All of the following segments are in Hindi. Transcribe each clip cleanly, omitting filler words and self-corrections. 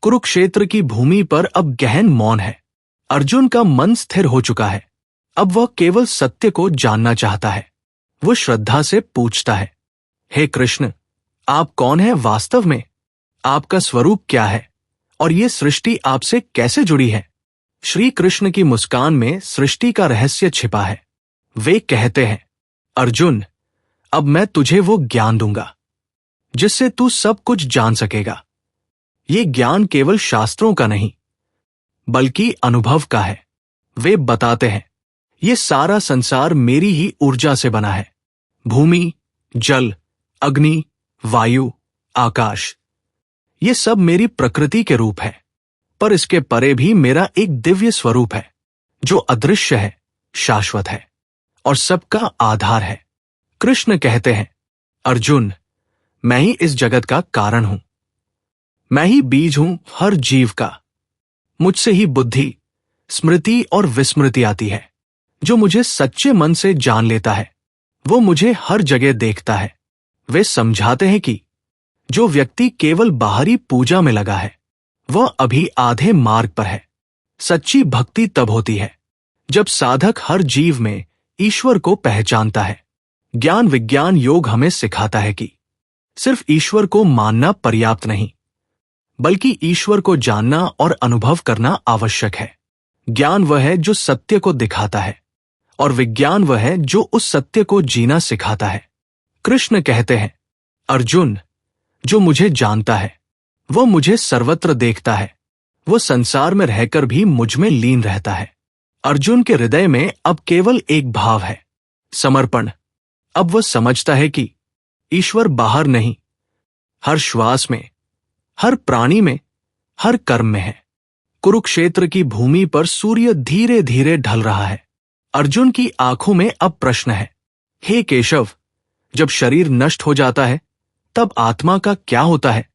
कुरुक्षेत्र की भूमि पर अब गहन मौन है। अर्जुन का मन स्थिर हो चुका है। अब वह केवल सत्य को जानना चाहता है। वो श्रद्धा से पूछता है, हे कृष्ण, आप कौन हैं वास्तव में? आपका स्वरूप क्या है और ये सृष्टि आपसे कैसे जुड़ी है? श्री कृष्ण की मुस्कान में सृष्टि का रहस्य छिपा है। वे कहते हैं, अर्जुन, अब मैं तुझे वो ज्ञान दूंगा जिससे तू सब कुछ जान सकेगा। ये ज्ञान केवल शास्त्रों का नहीं बल्कि अनुभव का है। वे बताते हैं, ये सारा संसार मेरी ही ऊर्जा से बना है। भूमि, जल, अग्नि, वायु, आकाश, ये सब मेरी प्रकृति के रूप है। पर इसके परे भी मेरा एक दिव्य स्वरूप है जो अदृश्य है, शाश्वत है और सबका आधार है। कृष्ण कहते हैं, अर्जुन, मैं ही इस जगत का कारण हूं। मैं ही बीज हूं हर जीव का। मुझसे ही बुद्धि, स्मृति और विस्मृति आती है। जो मुझे सच्चे मन से जान लेता है वो मुझे हर जगह देखता है। वे समझाते हैं कि जो व्यक्ति केवल बाहरी पूजा में लगा है वह अभी आधे मार्ग पर है। सच्ची भक्ति तब होती है जब साधक हर जीव में ईश्वर को पहचानता है। ज्ञान विज्ञान योग हमें सिखाता है कि सिर्फ ईश्वर को मानना पर्याप्त नहीं बल्कि ईश्वर को जानना और अनुभव करना आवश्यक है। ज्ञान वह है जो सत्य को दिखाता है और विज्ञान वह है जो उस सत्य को जीना सिखाता है। कृष्ण कहते हैं, अर्जुन, जो मुझे जानता है वह मुझे सर्वत्र देखता है। वह संसार में रहकर भी मुझ में लीन रहता है। अर्जुन के हृदय में अब केवल एक भाव है, समर्पण। अब वह समझता है कि ईश्वर बाहर नहीं, हर श्वास में, हर प्राणी में, हर कर्म में है। कुरुक्षेत्र की भूमि पर सूर्य धीरे धीरे ढल रहा है। अर्जुन की आंखों में अब प्रश्न है, हे केशव, जब शरीर नष्ट हो जाता है तब आत्मा का क्या होता है?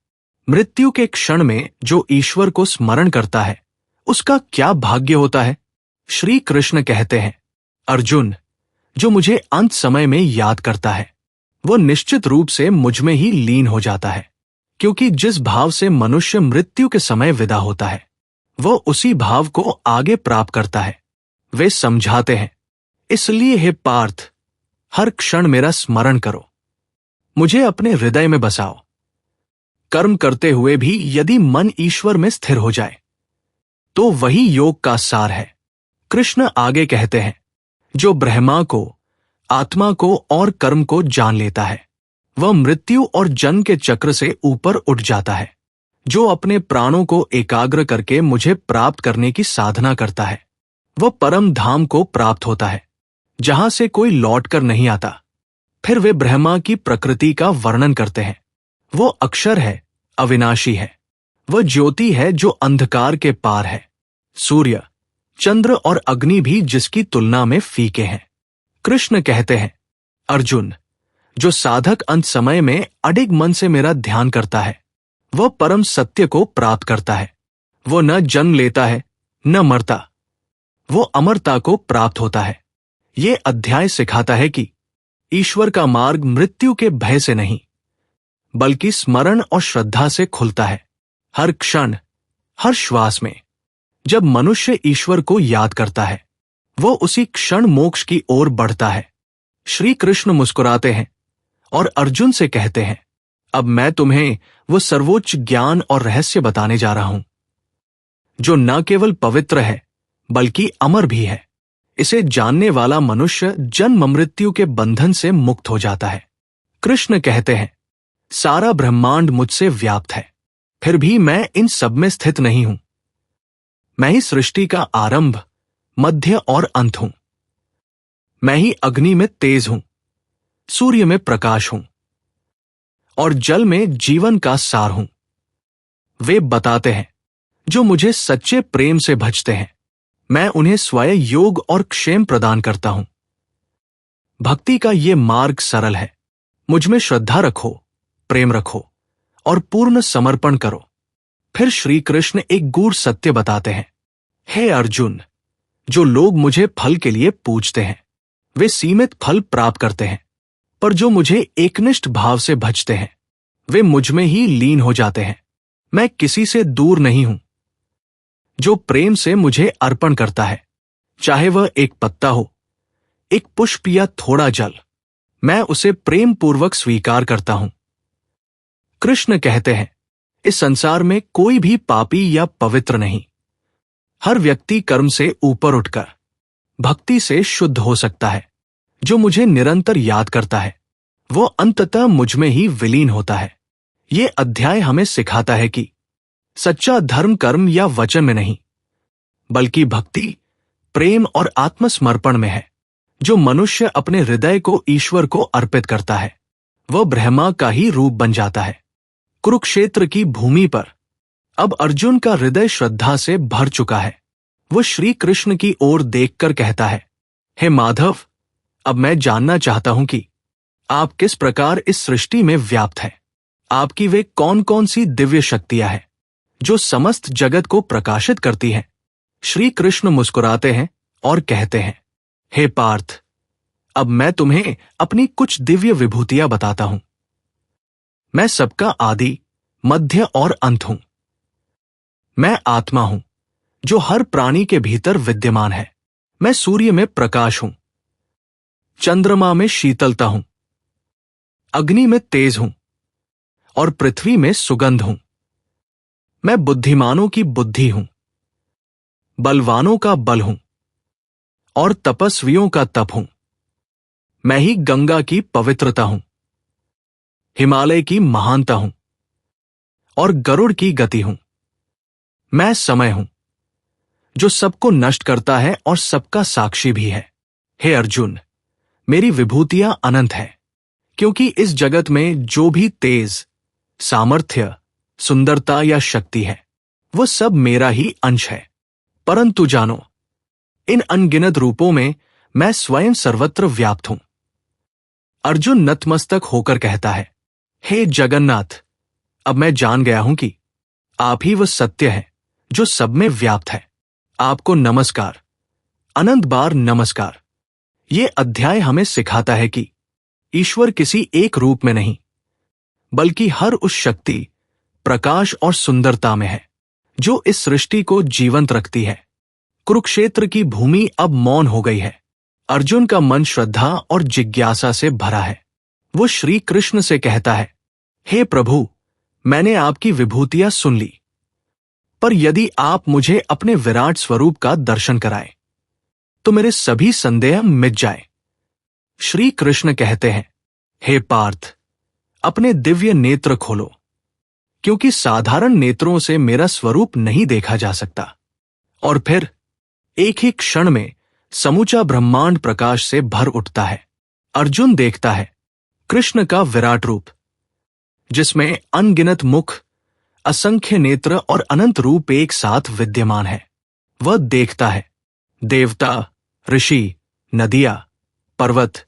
मृत्यु के क्षण में जो ईश्वर को स्मरण करता है उसका क्या भाग्य होता है? श्री कृष्ण कहते हैं, अर्जुन, जो मुझे अंत समय में याद करता है वो निश्चित रूप से मुझ में ही लीन हो जाता है। क्योंकि जिस भाव से मनुष्य मृत्यु के समय विदा होता है वो उसी भाव को आगे प्राप्त करता है। वे समझाते हैं, इसलिए हे पार्थ, हर क्षण मेरा स्मरण करो, मुझे अपने हृदय में बसाओ। कर्म करते हुए भी यदि मन ईश्वर में स्थिर हो जाए तो वही योग का सार है। कृष्ण आगे कहते हैं, जो ब्रह्मा को, आत्मा को और कर्म को जान लेता है वह मृत्यु और जन्म के चक्र से ऊपर उठ जाता है। जो अपने प्राणों को एकाग्र करके मुझे प्राप्त करने की साधना करता है वह परम धाम को प्राप्त होता है जहां से कोई लौटकर नहीं आता। फिर वे ब्रह्मा की प्रकृति का वर्णन करते हैं। वो अक्षर है, अविनाशी है। वह ज्योति है जो अंधकार के पार है। सूर्य, चंद्र और अग्नि भी जिसकी तुलना में फीके हैं। कृष्ण कहते हैं, अर्जुन, जो साधक अंत समय में अडिग मन से मेरा ध्यान करता है वह परम सत्य को प्राप्त करता है। वो न जन्म लेता है न मरता, वो अमरता को प्राप्त होता है। ये अध्याय सिखाता है कि ईश्वर का मार्ग मृत्यु के भय से नहीं बल्कि स्मरण और श्रद्धा से खुलता है। हर क्षण, हर श्वास में जब मनुष्य ईश्वर को याद करता है वो उसी क्षण मोक्ष की ओर बढ़ता है। श्री कृष्ण मुस्कुराते हैं और अर्जुन से कहते हैं, अब मैं तुम्हें वो सर्वोच्च ज्ञान और रहस्य बताने जा रहा हूं जो न केवल पवित्र है बल्कि अमर भी है। इसे जानने वाला मनुष्य जन्म मृत्यु के बंधन से मुक्त हो जाता है। कृष्ण कहते हैं, सारा ब्रह्मांड मुझसे व्याप्त है, फिर भी मैं इन सब में स्थित नहीं हूं। मैं ही सृष्टि का आरंभ, मध्य और अंत हूं। मैं ही अग्नि में तेज हूं, सूर्य में प्रकाश हूं और जल में जीवन का सार हूं। वे बताते हैं, जो मुझे सच्चे प्रेम से भजते हैं मैं उन्हें स्वयं योग और क्षेम प्रदान करता हूं। भक्ति का ये मार्ग सरल है। मुझ में श्रद्धा रखो, प्रेम रखो और पूर्ण समर्पण करो। फिर श्री कृष्ण एक गूढ़ सत्य बताते हैं, हे अर्जुन, जो लोग मुझे फल के लिए पूजते हैं वे सीमित फल प्राप्त करते हैं, पर जो मुझे एकनिष्ठ भाव से भजते हैं वे मुझ में ही लीन हो जाते हैं। मैं किसी से दूर नहीं हूं। जो प्रेम से मुझे अर्पण करता है, चाहे वह एक पत्ता हो, एक पुष्प या थोड़ा जल, मैं उसे प्रेम पूर्वक स्वीकार करता हूं। कृष्ण कहते हैं, इस संसार में कोई भी पापी या पवित्र नहीं। हर व्यक्ति कर्म से ऊपर उठकर भक्ति से शुद्ध हो सकता है। जो मुझे निरंतर याद करता है, वो अंततः मुझ में ही विलीन होता है। ये अध्याय हमें सिखाता है कि सच्चा धर्म कर्म या वचन में नहीं, बल्कि भक्ति, प्रेम और आत्मसमर्पण में है। जो मनुष्य अपने हृदय को ईश्वर को अर्पित करता है, वह ब्रह्मा का ही रूप बन जाता है। कुरुक्षेत्र की भूमि पर अब अर्जुन का हृदय श्रद्धा से भर चुका है। वो श्री कृष्ण की ओर देखकर कहता है, हे माधव, अब मैं जानना चाहता हूं कि आप किस प्रकार इस सृष्टि में व्याप्त हैं। आपकी वे कौन कौन सी दिव्य शक्तियां हैं जो समस्त जगत को प्रकाशित करती हैं। श्री कृष्ण मुस्कुराते हैं और कहते हैं, हे पार्थ, अब मैं तुम्हें अपनी कुछ दिव्य विभूतियां बताता हूं। मैं सबका आदि, मध्य और अंत हूं। मैं आत्मा हूं जो हर प्राणी के भीतर विद्यमान है। मैं सूर्य में प्रकाश हूं, चंद्रमा में शीतलता हूं, अग्नि में तेज हूं और पृथ्वी में सुगंध हूं। मैं बुद्धिमानों की बुद्धि हूं, बलवानों का बल हूं और तपस्वियों का तप हूं। मैं ही गंगा की पवित्रता हूं, हिमालय की महानता हूं और गरुड़ की गति हूं। मैं समय हूं जो सबको नष्ट करता है और सबका साक्षी भी है। हे अर्जुन, मेरी विभूतियां अनंत हैं, क्योंकि इस जगत में जो भी तेज, सामर्थ्य, सुंदरता या शक्ति है, वो सब मेरा ही अंश है। परंतु जानो, इन अनगिनत रूपों में मैं स्वयं सर्वत्र व्याप्त हूं। अर्जुन नतमस्तक होकर कहता है, हे जगन्नाथ, अब मैं जान गया हूं कि आप ही वह सत्य है जो सब में व्याप्त है। आपको नमस्कार, अनंत बार नमस्कार। ये अध्याय हमें सिखाता है कि ईश्वर किसी एक रूप में नहीं, बल्कि हर उस शक्ति, प्रकाश और सुंदरता में है जो इस सृष्टि को जीवंत रखती है। कुरुक्षेत्र की भूमि अब मौन हो गई है। अर्जुन का मन श्रद्धा और जिज्ञासा से भरा है। वो श्री कृष्ण से कहता है, हे प्रभु, मैंने आपकी विभूतियां सुन ली, पर यदि आप मुझे अपने विराट स्वरूप का दर्शन कराएं, तो मेरे सभी संदेह मिट जाए। श्री कृष्ण कहते हैं, हे पार्थ, अपने दिव्य नेत्र खोलो, क्योंकि साधारण नेत्रों से मेरा स्वरूप नहीं देखा जा सकता। और फिर एक ही क्षण में समूचा ब्रह्मांड प्रकाश से भर उठता है। अर्जुन देखता है कृष्ण का विराट रूप, जिसमें अनगिनत मुख, असंख्य नेत्र और अनंत रूप एक साथ विद्यमान है। वह देखता है देवता, ऋषि, नदियां, पर्वत,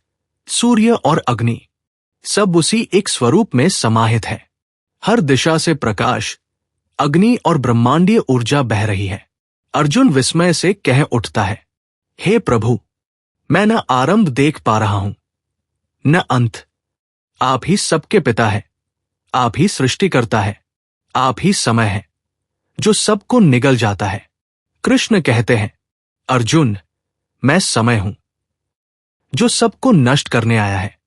सूर्य और अग्नि सब उसी एक स्वरूप में समाहित है। हर दिशा से प्रकाश, अग्नि और ब्रह्मांडीय ऊर्जा बह रही है। अर्जुन विस्मय से कह उठता है, हे प्रभु, मैं न आरंभ देख पा रहा हूं, न अंत। आप ही सबके पिता है, आप ही सृष्टि करता है, आप ही समय है जो सबको निगल जाता है। कृष्ण कहते हैं, अर्जुन, मैं समय हूं जो सबको नष्ट करने आया है।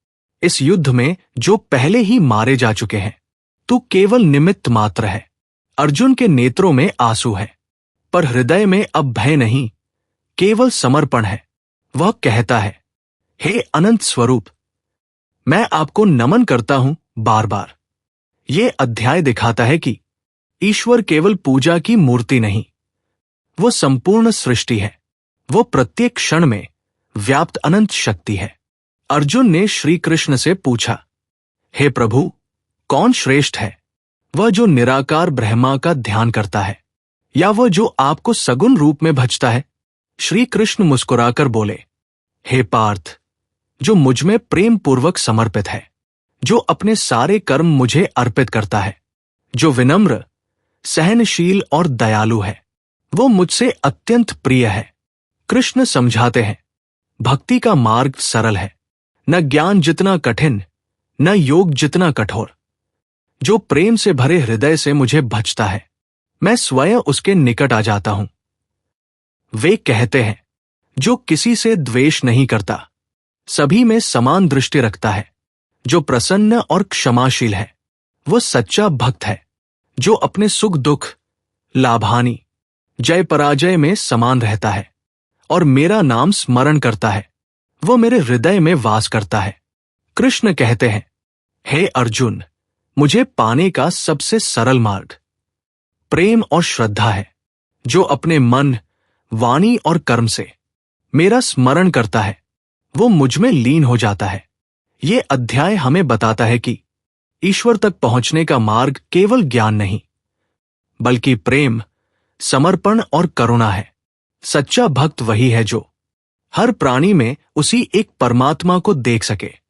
इस युद्ध में जो पहले ही मारे जा चुके हैं, तू केवल निमित्त मात्र है। अर्जुन के नेत्रों में आंसू है, पर हृदय में अब भय नहीं, केवल समर्पण है। वह कहता है, हे अनंत स्वरूप, मैं आपको नमन करता हूं बार बार। ये अध्याय दिखाता है कि ईश्वर केवल पूजा की मूर्ति नहीं, वो संपूर्ण सृष्टि है। वो प्रत्येक क्षण में व्याप्त अनंत शक्ति है। अर्जुन ने श्री कृष्ण से पूछा, हे प्रभु, कौन श्रेष्ठ है, वह जो निराकार ब्रह्मा का ध्यान करता है, या वह जो आपको सगुण रूप में भजता है? श्री कृष्ण मुस्कुराकर बोले, हे पार्थ, जो मुझ में प्रेम पूर्वक समर्पित है, जो अपने सारे कर्म मुझे अर्पित करता है, जो विनम्र, सहनशील और दयालु है, वो मुझसे अत्यंत प्रिय है। कृष्ण समझाते हैं, भक्ति का मार्ग सरल है, न ज्ञान जितना कठिन, न योग जितना कठोर। जो प्रेम से भरे हृदय से मुझे भजता है, मैं स्वयं उसके निकट आ जाता हूं। वे कहते हैं, जो किसी से द्वेष नहीं करता, सभी में समान दृष्टि रखता है, जो प्रसन्न और क्षमाशील है, वो सच्चा भक्त है। जो अपने सुख दुख, लाभहानि, जय पराजय में समान रहता है और मेरा नाम स्मरण करता है, वो मेरे हृदय में वास करता है। कृष्ण कहते हैं, हे अर्जुन, मुझे पाने का सबसे सरल मार्ग प्रेम और श्रद्धा है। जो अपने मन, वाणी और कर्म से मेरा स्मरण करता है, वो मुझ में लीन हो जाता है। ये अध्याय हमें बताता है कि ईश्वर तक पहुंचने का मार्ग केवल ज्ञान नहीं, बल्कि प्रेम, समर्पण और करुणा है। सच्चा भक्त वही है जो हर प्राणी में उसी एक परमात्मा को देख सके।